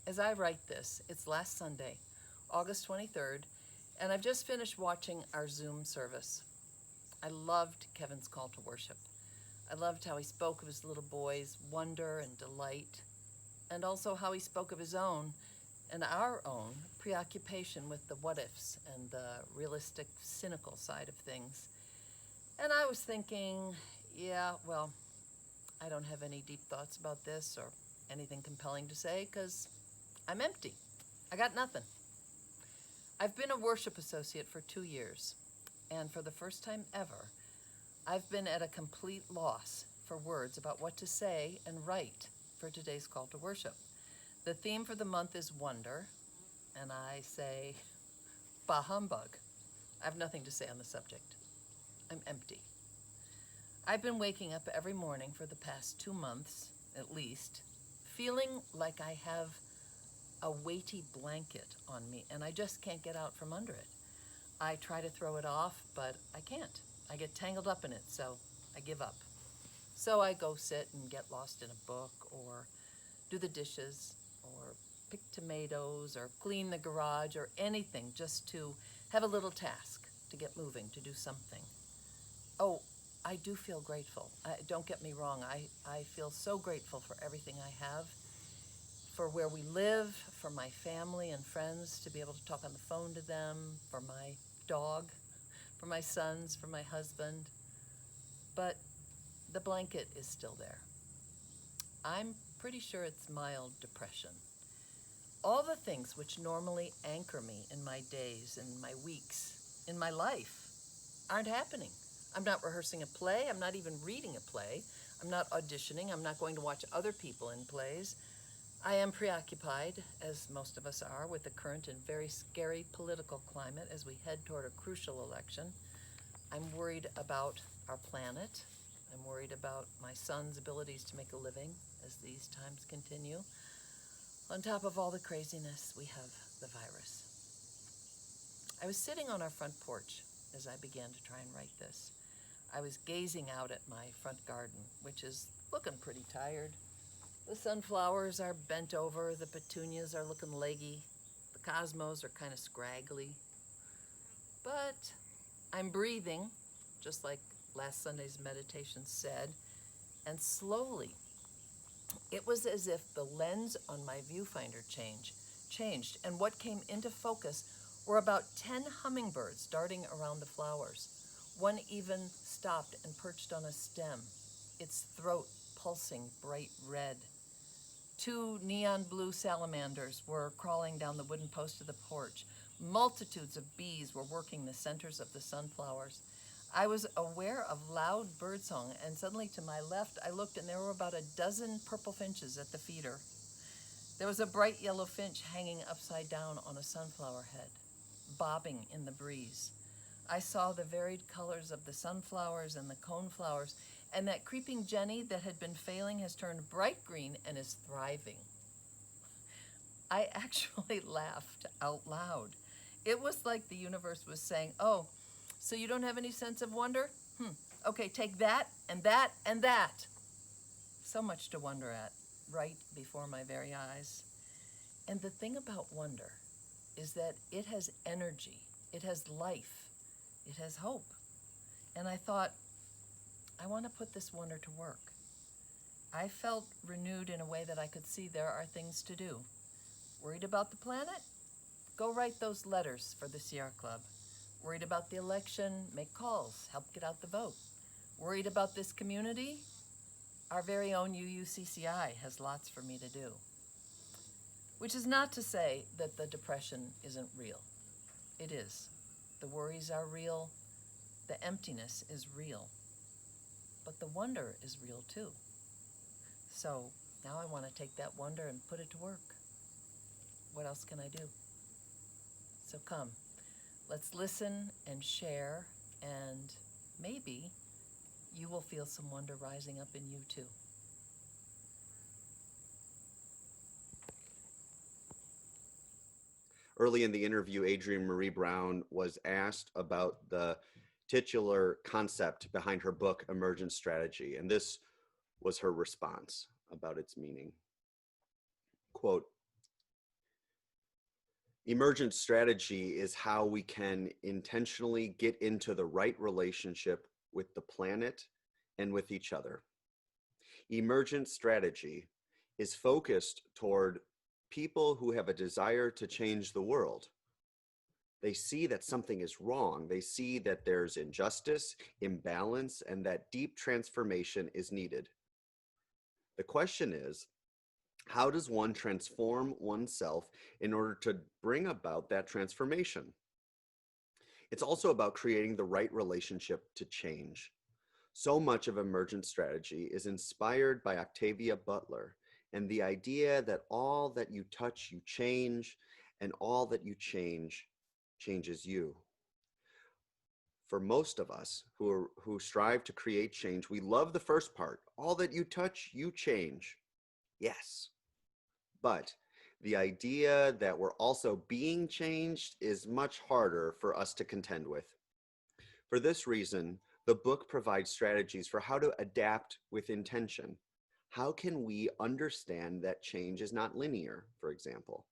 As I write this, it's last Sunday, August 23rd, and I've just finished watching our Zoom service. I loved Kevin's call to worship. I loved how he spoke of his little boy's wonder and delight, and also how he spoke of his own and our own preoccupation with the what ifs and the realistic, cynical side of things. And I was thinking, yeah, well, I don't have any deep thoughts about this or anything compelling to say because I'm empty. I got nothing. I've been a worship associate for 2 years, and for the first time ever, I've been at a complete loss for words about what to say and write for today's call to worship. The theme for the month is wonder, and I say, bah humbug. I have nothing to say on the subject. I'm empty. I've been waking up every morning for the past 2 months, at least, feeling like I have a weighty blanket on me and I just can't get out from under it. I try to throw it off, but I can't. I get tangled up in it, so I give up. So I go sit and get lost in a book or do the dishes or pick tomatoes or clean the garage or anything just to have a little task to get moving, to do something. Oh, I do feel grateful. Don't get me wrong. I feel so grateful for everything I have, for where we live, for my family and friends, to be able to talk on the phone to them, for my dog, for my sons, for my husband. But the blanket is still there. I'm pretty sure it's mild depression. All the things which normally anchor me in my days, in my weeks, in my life aren't happening. I'm not rehearsing a play. I'm not even reading a play. I'm not auditioning. I'm not going to watch other people in plays. I am preoccupied, as most of us are, with the current and very scary political climate as we head toward a crucial election. I'm worried about our planet. I'm worried about my son's abilities to make a living as these times continue. On top of all the craziness, we have the virus. I was sitting on our front porch as I began to try and write this. I was gazing out at my front garden, which is looking pretty tired. The sunflowers are bent over, the petunias are looking leggy, the cosmos are kind of scraggly. But I'm breathing, just like last Sunday's meditation said, and slowly. It was as if the lens on my viewfinder changed, and what came into focus were about 10 hummingbirds darting around the flowers. One even stopped and perched on a stem, its throat pulsing bright red. Two neon blue salamanders were crawling down the wooden post of the porch. Multitudes of bees were working the centers of the sunflowers. I was aware of loud birdsong, and suddenly to my left I looked and there were about a dozen purple finches at the feeder. There was a bright yellow finch hanging upside down on a sunflower head, bobbing in the breeze. I saw the varied colors of the sunflowers and the coneflowers, and that creeping Jenny that had been failing has turned bright green and is thriving. I actually laughed out loud. It was like the universe was saying, oh, so you don't have any sense of wonder? Okay, take that and that and that. So much to wonder at, right before my very eyes. And the thing about wonder is that it has energy, it has life, it has hope. And I thought, I want to put this wonder to work. I felt renewed in a way that I could see there are things to do. Worried about the planet? Go write those letters for the Sierra Club. Worried about the election? Make calls, help get out the vote. Worried about this community? Our very own UUCCI has lots for me to do. Which is not to say that the depression isn't real. It is. The worries are real. The emptiness is real. But the wonder is real too. So now I want to take that wonder and put it to work. What else can I do? So come, let's listen and share, and maybe you will feel some wonder rising up in you too. Early in the interview, Adrienne Marie Brown was asked about the titular concept behind her book, Emergent Strategy, and this was her response about its meaning. Quote, Emergent strategy is how we can intentionally get into the right relationship with the planet and with each other. Emergent strategy is focused toward people who have a desire to change the world. They see that something is wrong. They see that there's injustice, imbalance, and that deep transformation is needed. The question is, how does one transform oneself in order to bring about that transformation? It's also about creating the right relationship to change. So much of emergent strategy is inspired by Octavia Butler and the idea that all that you touch, you change, and all that you change changes you. For most of us who strive to create change, we love the first part. All that you touch, you change. Yes. But the idea that we're also being changed is much harder for us to contend with. For this reason, the book provides strategies for how to adapt with intention. How can we understand that change is not linear, for example?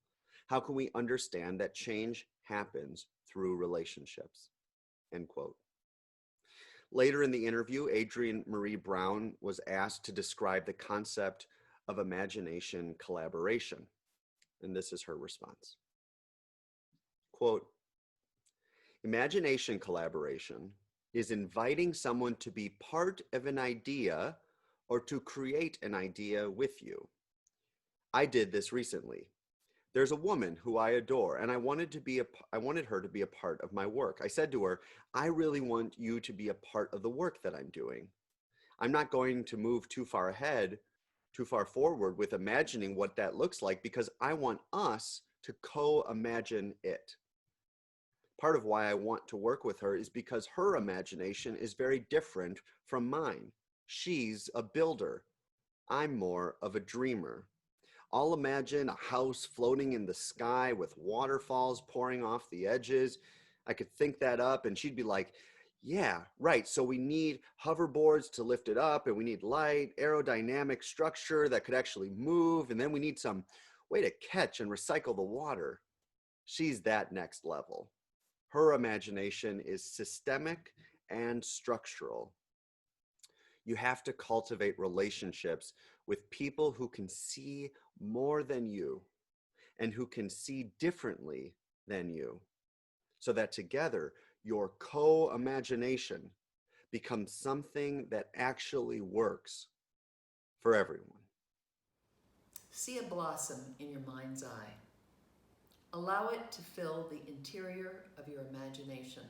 How can we understand that change happens through relationships? End quote. Later in the interview, Adrienne Maree Brown was asked to describe the concept of imagination collaboration. And this is her response. Quote, imagination collaboration is inviting someone to be part of an idea or to create an idea with you. I did this recently. There's a woman who I adore, and I wanted her to be a part of my work. I said to her, I really want you to be a part of the work that I'm doing. I'm not going to move too far forward with imagining what that looks like because I want us to co-imagine it. Part of why I want to work with her is because her imagination is very different from mine. She's a builder. I'm more of a dreamer. I'll imagine a house floating in the sky with waterfalls pouring off the edges. I could think that up and she'd be like, yeah, right. So we need hoverboards to lift it up and we need light, aerodynamic structure that could actually move. And then we need some way to catch and recycle the water. She's that next level. Her imagination is systemic and structural. You have to cultivate relationships with people who can see more than you and who can see differently than you, so that together your co-imagination becomes something that actually works for everyone. See a blossom in your mind's eye. Allow it to fill the interior of your imagination.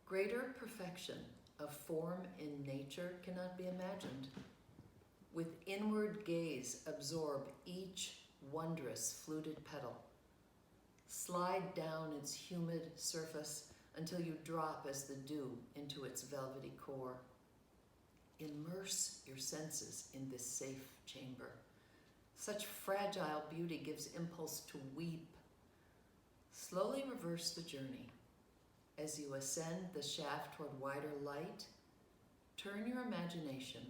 Greater perfection of form in nature cannot be imagined. With inward gaze, absorb each wondrous fluted petal. Slide down its humid surface until you drop as the dew into its velvety core. Immerse your senses in this safe chamber. Such fragile beauty gives impulse to weep. Slowly reverse the journey. As you ascend the shaft toward wider light, turn your imagination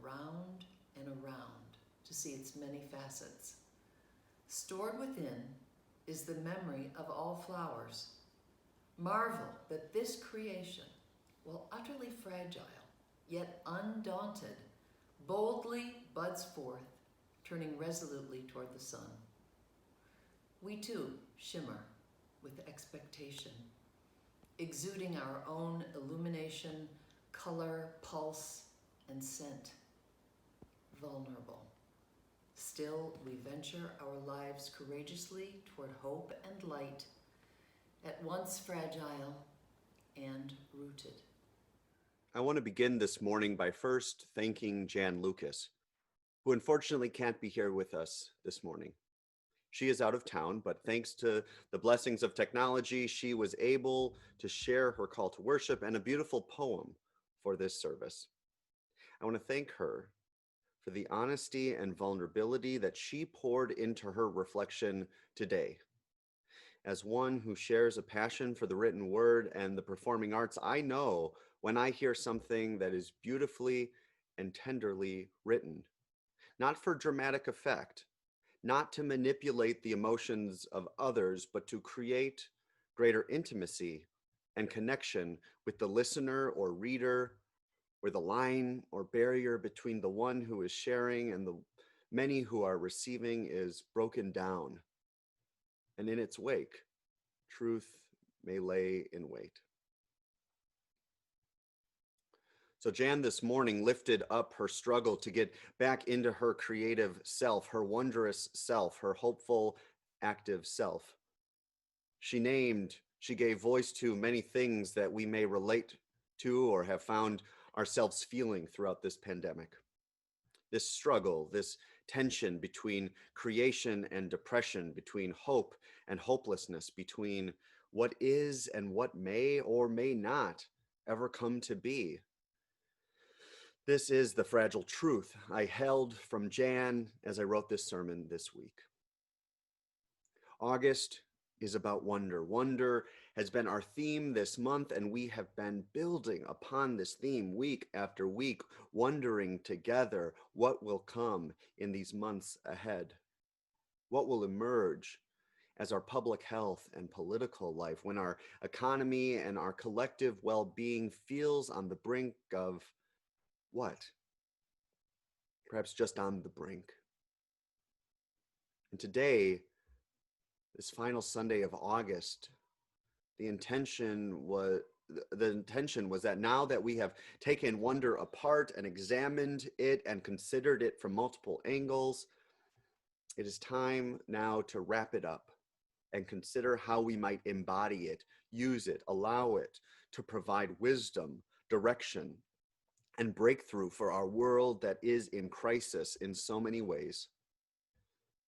around and around to see its many facets. Stored within is the memory of all flowers. Marvel that this creation, while utterly fragile, yet undaunted, boldly buds forth, turning resolutely toward the sun. We too shimmer with expectation, exuding our own illumination, color, pulse, and scent. Vulnerable. Still, we venture our lives courageously toward hope and light, at once fragile and rooted. I want to begin this morning by first thanking Jan Lucas, who unfortunately can't be here with us this morning. She is out of town, but thanks to the blessings of technology, she was able to share her call to worship and a beautiful poem for this service. I want to thank her for the honesty and vulnerability that she poured into her reflection today. As one who shares a passion for the written word and the performing arts, I know when I hear something that is beautifully and tenderly written, not for dramatic effect, not to manipulate the emotions of others, but to create greater intimacy and connection with the listener or reader, where the line or barrier between the one who is sharing and the many who are receiving is broken down. And in its wake, truth may lay in wait. So Jan this morning lifted up her struggle to get back into her creative self, her wondrous self, her hopeful, active self. She gave voice to many things that we may relate to or have found ourselves feeling throughout this pandemic. This struggle, this tension between creation and depression, between hope and hopelessness, between what is and what may or may not ever come to be. This is the fragile truth I held from Jan as I wrote this sermon this week. August is about wonder. Wonder has been our theme this month, and we have been building upon this theme week after week, wondering together what will come in these months ahead. What will emerge as our public health and political life when our economy and our collective well-being feels on the brink of what? Perhaps just on the brink. And today, this final Sunday of August, the intention was that now that we have taken wonder apart and examined it and considered it from multiple angles, it is time now to wrap it up and consider how we might embody it, use it, allow it to provide wisdom, direction, and breakthrough for our world that is in crisis in so many ways.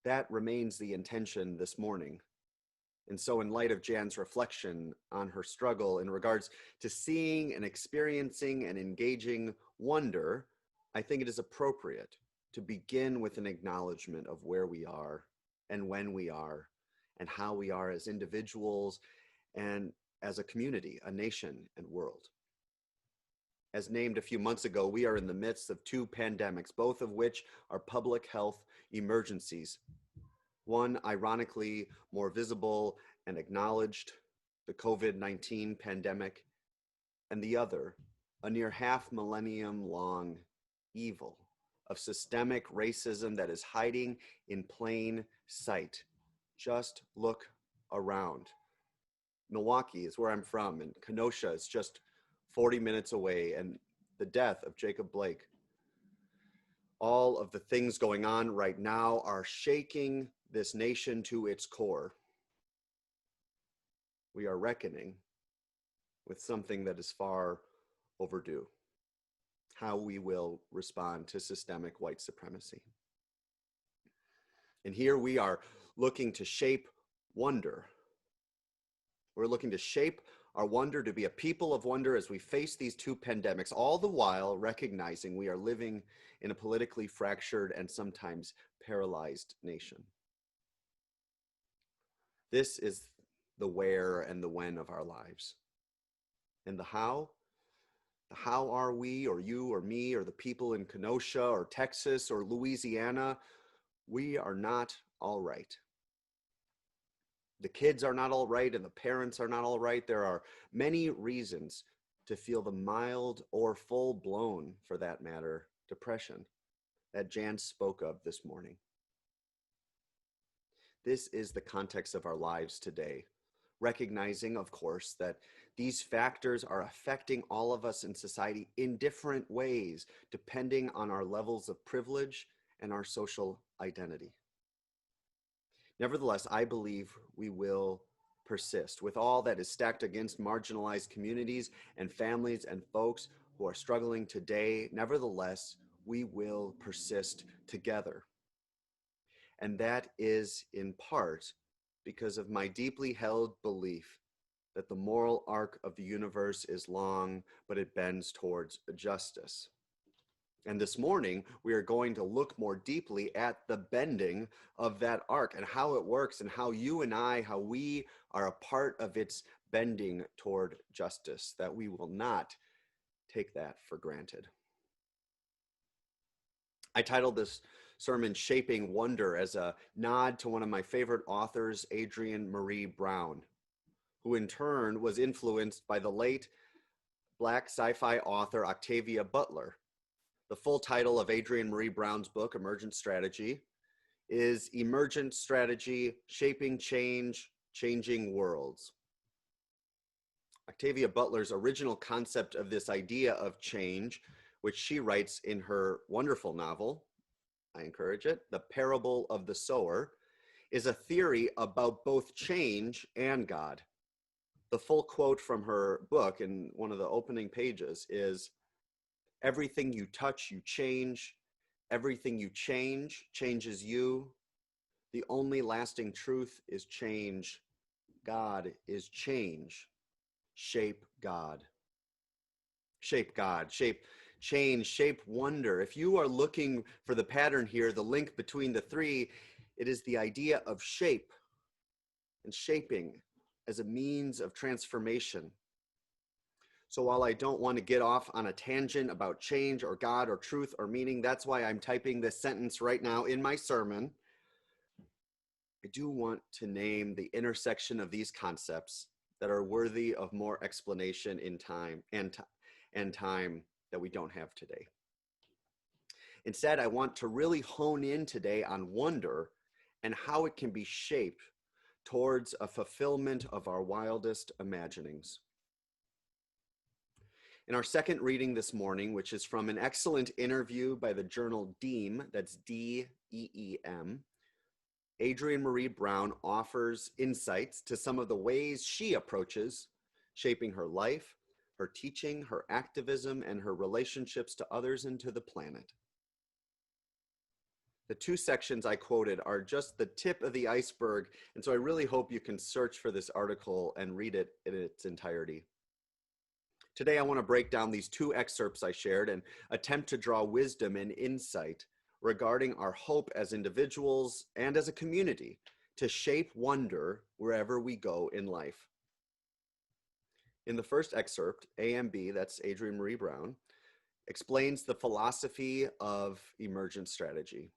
That remains the intention this morning. And so in light of Jan's reflection on her struggle in regards to seeing and experiencing and engaging wonder, I think it is appropriate to begin with an acknowledgement of where we are and when we are and how we are as individuals and as a community, a nation and world. As named a few months ago, we are in the midst of two pandemics, both of which are public health emergencies. One, ironically, more visible and acknowledged, the COVID-19 pandemic, and the other, a near half millennium long evil of systemic racism that is hiding in plain sight. Just look around. Milwaukee is where I'm from, and Kenosha is just 40 minutes away, and the death of Jacob Blake. All of the things going on right now are shaking this nation to its core. We are reckoning with something that is far overdue: how we will respond to systemic white supremacy. And here we are looking to shape wonder. We're looking to shape our wonder to be a people of wonder as we face these two pandemics, all the while recognizing we are living in a politically fractured and sometimes paralyzed nation. This is the where and the when of our lives. And the how are we or you or me or the people in Kenosha or Texas or Louisiana? We are not all right. The kids are not all right and the parents are not all right. There are many reasons to feel the mild or full-blown, for that matter, depression that Jan spoke of this morning. This is the context of our lives today, recognizing, of course, that these factors are affecting all of us in society in different ways, depending on our levels of privilege and our social identity. Nevertheless, I believe we will persist with all that is stacked against marginalized communities and families and folks who are struggling today. Nevertheless, we will persist together. And that is in part because of my deeply held belief that the moral arc of the universe is long, but it bends towards justice. And this morning, we are going to look more deeply at the bending of that arc and how it works and how you and I, how we are a part of its bending toward justice, that we will not take that for granted. I titled this sermon Shaping Wonder as a nod to one of my favorite authors, Adrienne Maree Brown, who in turn was influenced by the late Black sci-fi author Octavia Butler. The full title of Adrienne Maree Brown's book, Emergent Strategy, is Emergent Strategy, Shaping Change, Changing Worlds. Octavia Butler's original concept of this idea of change, which she writes in her wonderful novel, I encourage it, The Parable of the Sower, is a theory about both change and God. The full quote from her book in one of the opening pages is, "Everything you touch, you change. Everything you change changes you. The only lasting truth is change. God is change. Shape God." Shape God, shape change, shape wonder. If you are looking for the pattern here, the link between the three, it is the idea of shape and shaping as a means of transformation. So while I don't want to get off on a tangent about change or God or truth or meaning, that's why I'm typing this sentence right now in my sermon. I do want to name the intersection of these concepts that are worthy of more explanation in time and time that we don't have today. Instead, I want to really hone in today on wonder and how it can be shaped towards a fulfillment of our wildest imaginings. In our second reading this morning, which is from an excellent interview by the journal Deem, that's D-E-E-M, Adrienne Maree Brown offers insights to some of the ways she approaches shaping her life, her teaching, her activism, and her relationships to others and to the planet. The two sections I quoted are just the tip of the iceberg, and so I really hope you can search for this article and read it in its entirety. Today, I want to break down these two excerpts I shared and attempt to draw wisdom and insight regarding our hope as individuals and as a community to shape wonder wherever we go in life. In the first excerpt, AMB, that's Adrienne Maree Brown, explains the philosophy of emergent strategy.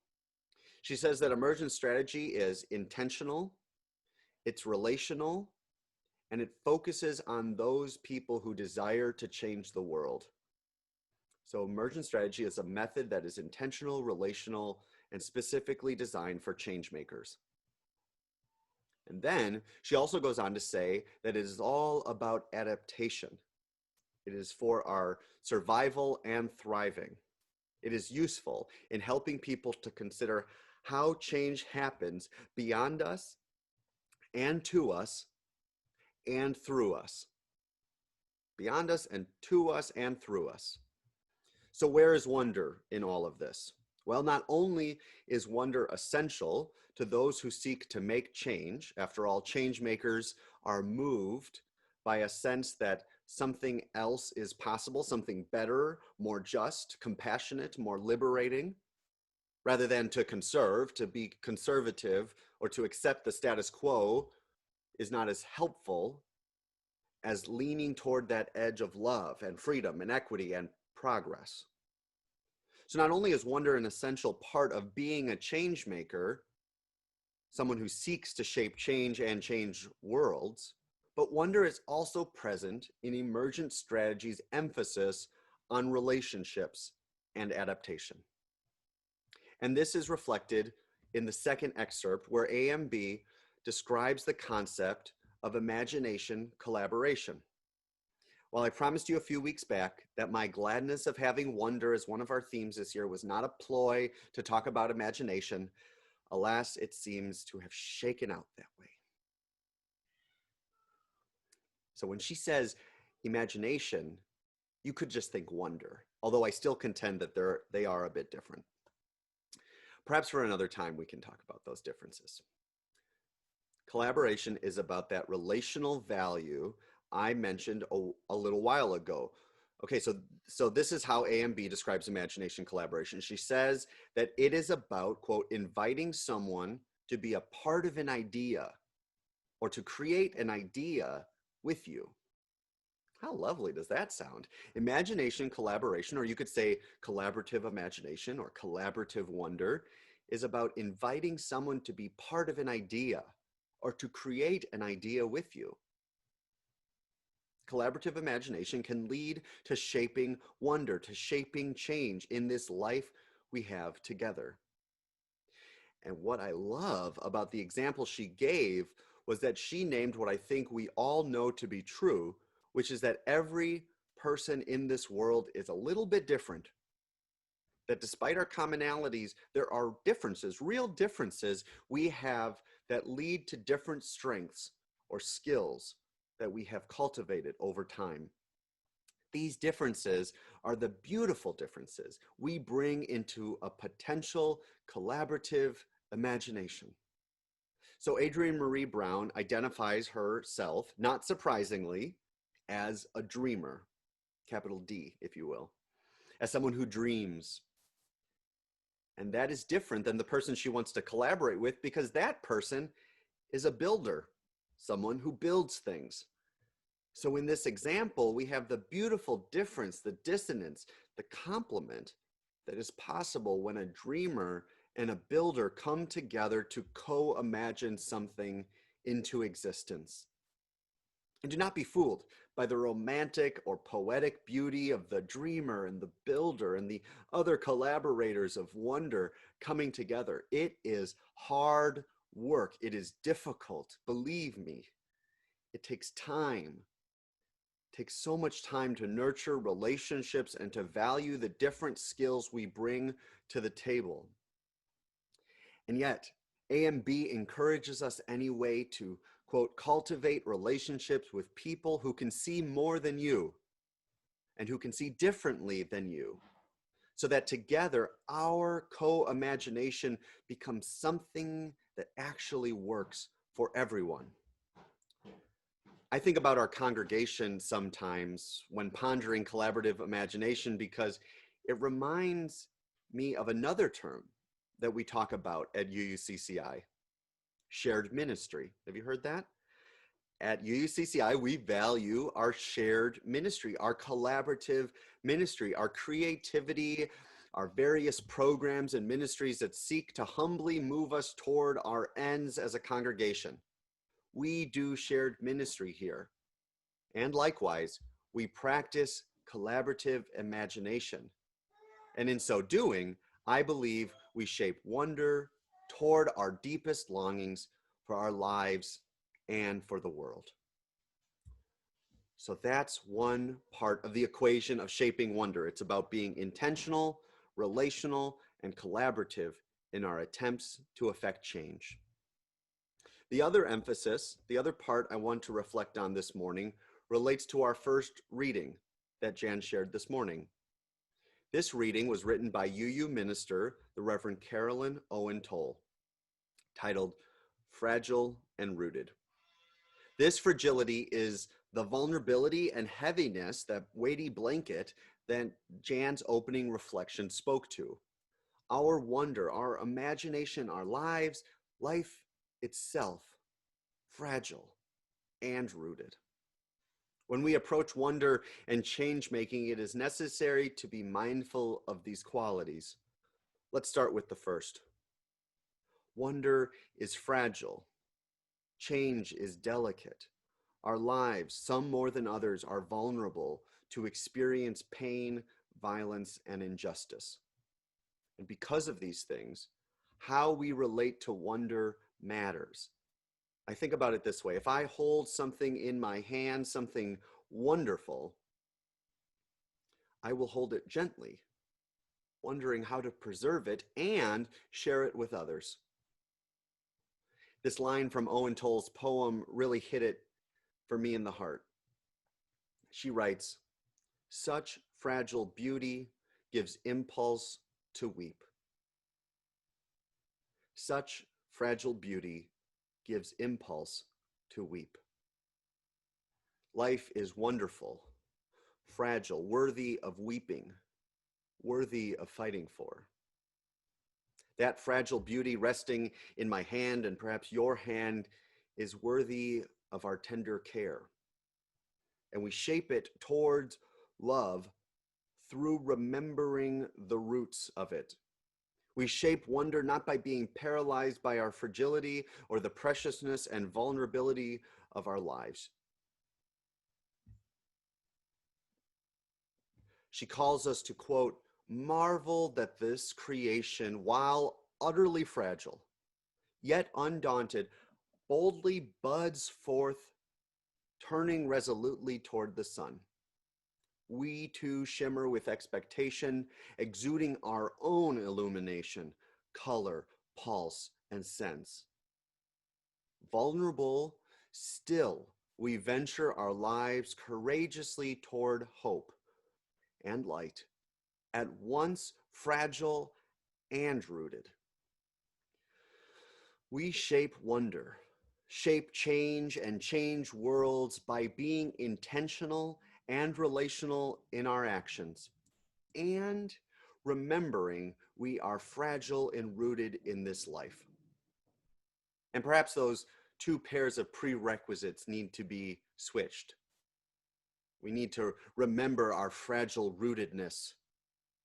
She says that emergent strategy is intentional, it's relational, and it focuses on those people who desire to change the world. So emergent strategy is a method that is intentional, relational, and specifically designed for change makers. And then she also goes on to say that it is all about adaptation. It is for our survival and thriving. It is useful in helping people to consider how change happens beyond us and to us and through us. Beyond us and to us and through us. So where is wonder in all of this? Well, not only is wonder essential to those who seek to make change, after all, change makers are moved by a sense that something else is possible, something better, more just, compassionate, more liberating, rather than to conserve, to be conservative, or to accept the status quo is not as helpful as leaning toward that edge of love and freedom and equity and progress. So not only is wonder an essential part of being a change maker, someone who seeks to shape change and change worlds, but wonder is also present in emergent strategies' emphasis on relationships and adaptation. And this is reflected in the second excerpt where AMB describes the concept of imagination collaboration. While I promised you a few weeks back that my gladness of having wonder as one of our themes this year was not a ploy to talk about imagination, alas, it seems to have shaken out that way. So when she says imagination, you could just think wonder, although I still contend that they are a bit different. Perhaps for another time we can talk about those differences. Collaboration is about that relational value I mentioned a little while ago. Okay, so this is how AMB describes imagination collaboration. She says that it is about, quote, inviting someone to be a part of an idea or to create an idea with you. How lovely does that sound? Imagination, collaboration, or you could say collaborative imagination or collaborative wonder, is about inviting someone to be part of an idea or to create an idea with you. Collaborative imagination can lead to shaping wonder, to shaping change in this life we have together. And what I love about the example she gave was that she named what I think we all know to be true, which is that every person in this world is a little bit different. That despite our commonalities, there are differences, real differences we have that lead to different strengths or skills that we have cultivated over time. These differences are the beautiful differences we bring into a potential collaborative imagination. So Adrienne Maree Brown identifies herself, not surprisingly, as a dreamer, capital D, if you will, as someone who dreams. And that is different than the person she wants to collaborate with, because that person is a builder, someone who builds things. So in this example, we have the beautiful difference, the dissonance, the complement that is possible when a dreamer and a builder come together to co-imagine something into existence. And do not be fooled by the romantic or poetic beauty of the dreamer and the builder and the other collaborators of wonder coming together. It is hard work. It is difficult. Believe me, it takes time. It takes so much time to nurture relationships and to value the different skills we bring to the table. And yet, AMB encourages us anyway to, quote, cultivate relationships with people who can see more than you and who can see differently than you, so that together our co-imagination becomes something that actually works for everyone. I think about our congregation sometimes when pondering collaborative imagination because it reminds me of another term that we talk about at UUCCI, shared ministry. Have you heard that? At UUCCI, we value our shared ministry, our collaborative ministry, our creativity, our various programs and ministries that seek to humbly move us toward our ends as a congregation. We do shared ministry here. And likewise, we practice collaborative imagination. And in so doing, I believe we shape wonder toward our deepest longings for our lives and for the world. So that's one part of the equation of shaping wonder. It's about being intentional, relational, and collaborative in our attempts to affect change. The other emphasis, the other part I want to reflect on this morning relates to our first reading that Jan shared this morning. This reading was written by UU minister, the Reverend Carolyn Owen Toll, titled Fragile and Rooted. This fragility is the vulnerability and heaviness, that weighty blanket that Jan's opening reflection spoke to. Our wonder, our imagination, our lives, life itself, fragile and rooted. When we approach wonder and change making, it is necessary to be mindful of these qualities. Let's start with the first. Wonder is fragile. Change is delicate. Our lives, some more than others, are vulnerable to experience pain, violence, and injustice. And because of these things, how we relate to wonder matters. I think about it this way. If I hold something in my hand, something wonderful, I will hold it gently, wondering how to preserve it and share it with others. This line from Owen Toll's poem really hit it for me in the heart. She writes, "Such fragile beauty gives impulse to weep. Such fragile beauty gives impulse to weep." Life is wonderful, fragile, worthy of weeping, worthy of fighting for. That fragile beauty resting in my hand and perhaps your hand is worthy of our tender care. and we shape it towards love through remembering the roots of it. We shape wonder not by being paralyzed by our fragility or the preciousness and vulnerability of our lives. She calls us to, quote, marvel that this creation, while utterly fragile, yet undaunted, boldly buds forth, turning resolutely toward the sun. We too shimmer with expectation, exuding our own illumination, color, pulse, and sense. Vulnerable, still, we venture our lives courageously toward hope and light, at once fragile and rooted. We shape wonder, shape change, and change worlds by being intentional and relational in our actions, and remembering we are fragile and rooted in this life. And perhaps those two pairs of prerequisites need to be switched. We need to remember our fragile rootedness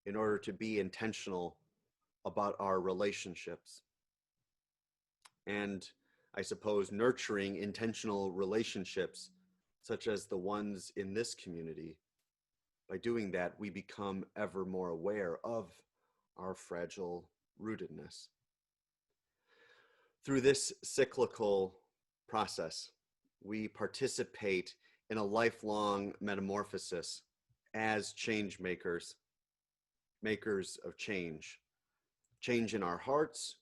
in order to be intentional about our relationships. And I suppose nurturing intentional relationships, such as the ones in this community. By doing that, we become ever more aware of our fragile rootedness. Through this cyclical process, we participate in a lifelong metamorphosis as change makers, makers of change. Change in our hearts,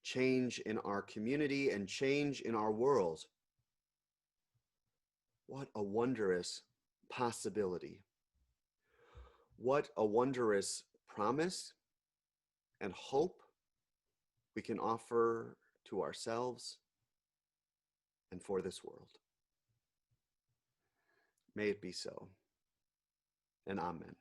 change in our community, and change in our world. What a wondrous possibility. What a wondrous promise and hope we can offer to ourselves and for this world. May it be so, and amen.